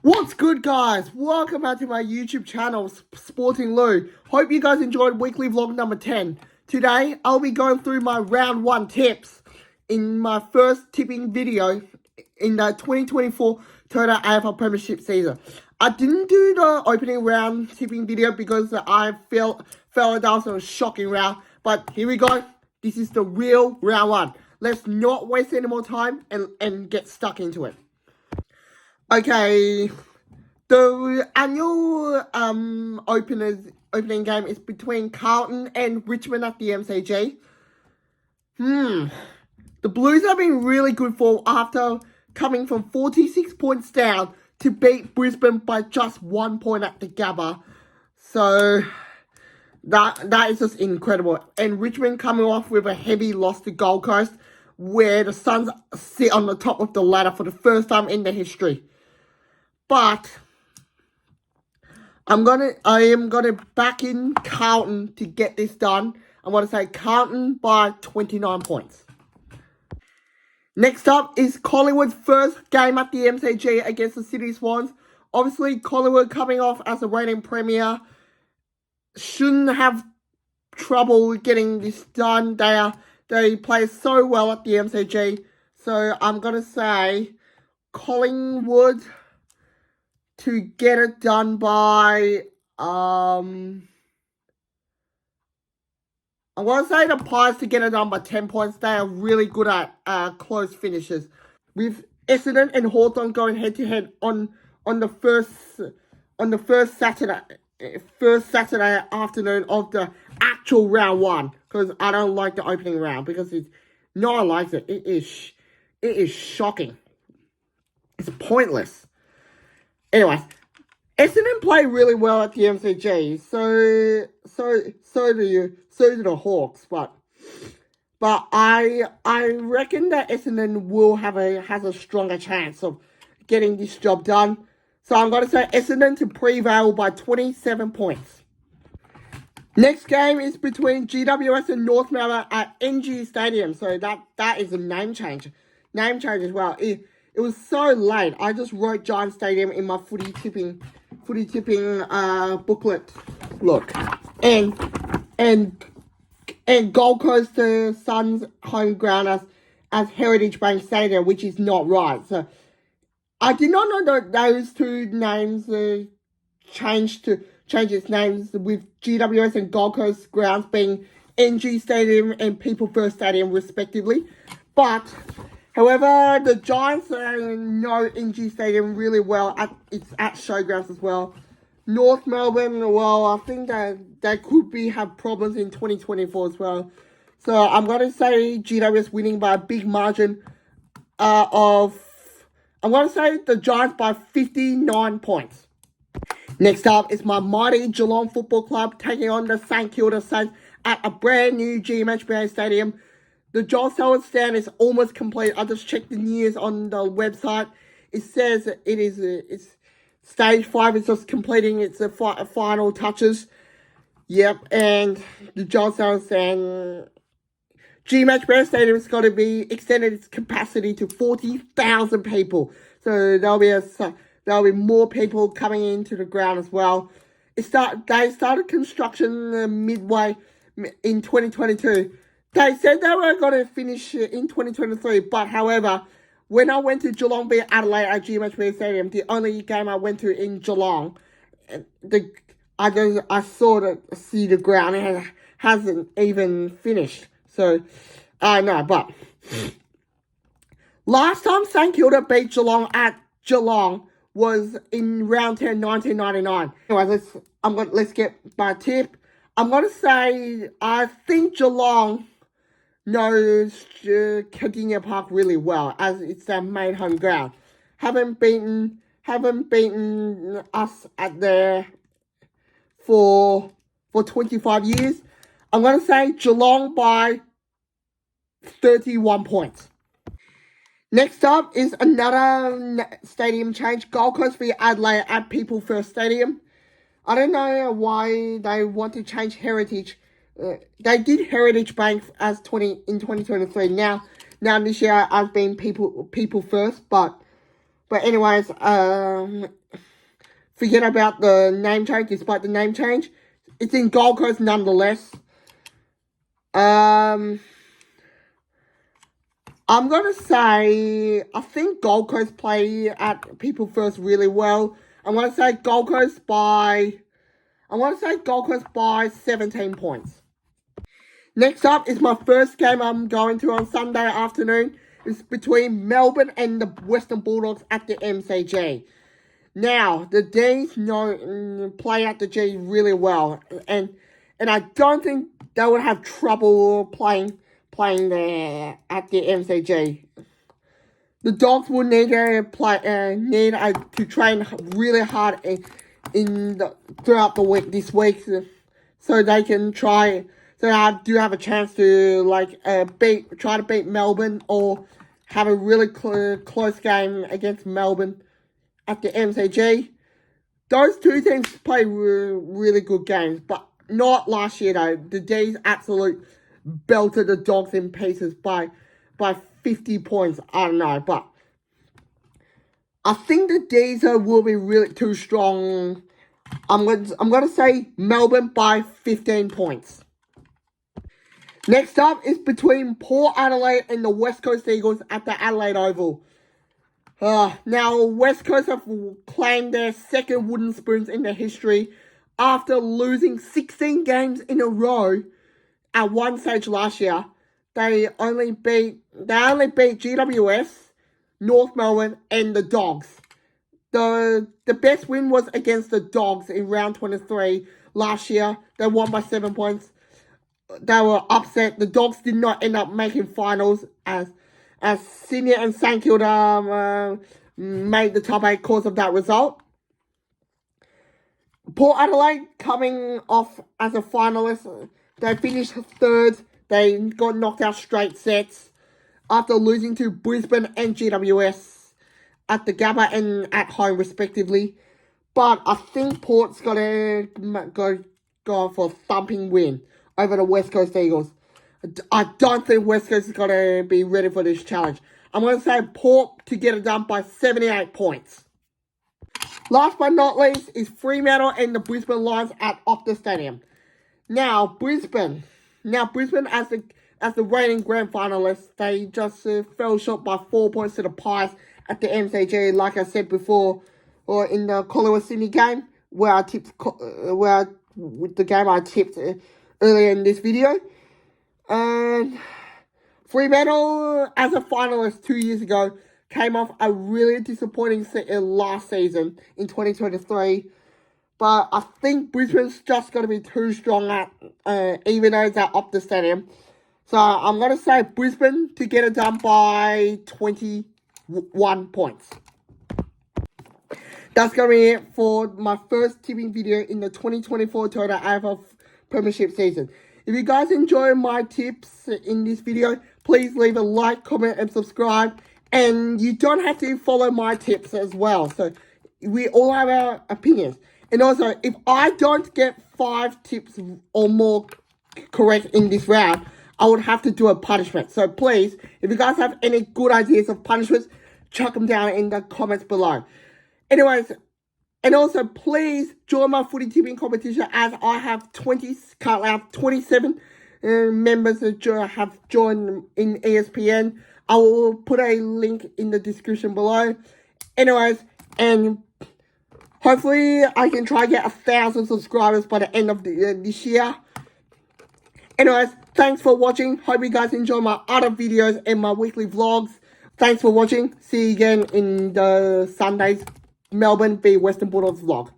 What's good, guys? Welcome back to my YouTube channel, Sporting Lou. Hope you guys enjoyed weekly vlog number 10. Today, I'll be going through my round 1 tips in my first tipping video in the 2024 Toyota AFL Premiership season. I didn't do the opening round tipping video because I felt that was a shocking round. But here we go. This is the real round 1. Let's not waste any more time and get stuck into it. Okay, the annual opening game is between Carlton and Richmond at the MCG. The Blues have been really good form after coming from 46 points down to beat Brisbane by just 1 point at the Gabba. So that is just incredible. And Richmond coming off with a heavy loss to Gold Coast, where the Suns sit on the top of the ladder for the first time in their history. But I am gonna back in Carlton to get this done. I'm gonna say Carlton by 29 points. Next up is Collingwood's first game at the MCG against the Sydney Swans. Obviously, Collingwood coming off as a reigning premier shouldn't have trouble getting this done. They play so well at the MCG, so I'm gonna say Collingwood to get it done by, I'm going to say the Pies to get it done by 10 points. They are really good at close finishes. With Essendon and Hawthorn going head-to-head on the first Saturday afternoon of the actual round 1. Because I don't like the opening round. Because no one likes it. It is shocking. It's pointless. Anyways, Essendon play really well at the MCG, so do the Hawks, but I reckon that Essendon has a stronger chance of getting this job done. So I'm going to say Essendon to prevail by 27 points. Next game is between GWS and North Melbourne at NG Stadium. So that is a name change as well. It was so late. I just wrote Giant Stadium in my footy tipping booklet. Look, and Gold Coast Suns home ground as Heritage Bank Stadium, which is not right. So I did not know that those two names changed its names, with GWS and Gold Coast grounds being NG Stadium and People First Stadium respectively, but. However, the Giants know NG Stadium really well. It's at Showgrounds as well. North Melbourne, well, I think that they could have problems in 2024 as well. So I'm going to say GWS winning by a big margin I'm going to say the Giants by 59 points. Next up is my mighty Geelong Football Club taking on the St Kilda Saints at a brand new GMHBA Stadium. The Joel Selwood stand is almost complete. I just checked the news on the website. It says it's stage 5 is just completing its final touches. Yep, and the Joel Selwood stand GMHBA Stadium is going to be extended its capacity to 40,000 people. So there'll be more people coming into the ground as well. They started construction midway in 2022. They said they were going to finish in 2023, but however, when I went to Geelong v Adelaide at GMHBA Stadium, the only game I went to in Geelong, I see the ground, and it hasn't even finished. So, no, but last time St Kilda beat Geelong at Geelong was in round 10, 1999. Anyway, let's get my tip. I'm going to say I think Geelong knows Cardinia Park really well, as it's their main home ground. Haven't beaten us at there for 25 years. I'm going to say Geelong by 31 points. Next up is another stadium change. Gold Coast v Adelaide at People First Stadium. I don't know why they want to change Heritage. They did Heritage Bank in 2023. Now this year I've been people first, but But anyways, forget about the name change. Despite the name change, it's in Gold Coast nonetheless. I'm gonna say I think Gold Coast play at People First really well. I'm gonna say Gold Coast by 17 points. Next up is my first game I'm going to on Sunday afternoon. It's between Melbourne and the Western Bulldogs at the MCG. Now, the D's play at the G really well, and I don't think they would have trouble playing there at the MCG. The Dogs will need to train really hard throughout the week this week, so they can try. So I do have a chance to try to beat Melbourne or have a really close game against Melbourne at the MCG. Those two teams play really good games, but not last year though. The D's absolute belted the Dogs in pieces by 50 points. I don't know, but I think the D's will be really too strong. I'm going to say Melbourne by 15 points. Next up is between Port Adelaide and the West Coast Eagles at the Adelaide Oval. Now, West Coast have claimed their second wooden spoons in their history after losing 16 games in a row at one stage last year. They only beat GWS, North Melbourne, and the Dogs. The best win was against the Dogs in round 23 last year. They won by 7 points. They were upset. The Dogs did not end up making finals as Sydney and St Kilda made the top 8 cause of that result. Port Adelaide coming off as a finalist. They finished third. They got knocked out straight sets after losing to Brisbane and GWS at the Gabba and at home respectively. But I think Port's got to go for a thumping win over the West Coast Eagles. I don't think West Coast is going to be ready for this challenge. I'm going to say Port to get it done by 78 points. Last but not least is Fremantle and the Brisbane Lions at Optus Stadium. Now Brisbane as the reigning grand finalists, they just fell short by 4 points to the Pies at the MCG. Like I said before, or in the Collingwood Sydney game, with the game I tipped earlier in this video. And Fremantle, as a finalist 2 years ago, came off a really disappointing last season in 2023. But I think Brisbane's just going to be too strong even though it's at Optus Stadium. So I'm going to say Brisbane to get it done by 21 points. That's going to be it for my first tipping video in the 2024 Toyota AFL Premiership season. If you guys enjoy my tips in this video, please leave a like, comment, and subscribe. And you don't have to follow my tips as well. So we all have our opinions. And also, if I don't get 5 tips or more correct in this round, I would have to do a punishment. So please, if you guys have any good ideas of punishments, chuck them down in the comments below. Anyways, and also please join my footy tipping competition, as I have 27 members that have joined in ESPN. I will put a link in the description below. Anyways, and hopefully I can try to get 1,000 subscribers by the end of this year. Anyways, thanks for watching. Hope you guys enjoy my other videos and my weekly vlogs. Thanks for watching. See you again in the Sunday's Melbourne v Western Bulldogs vlog.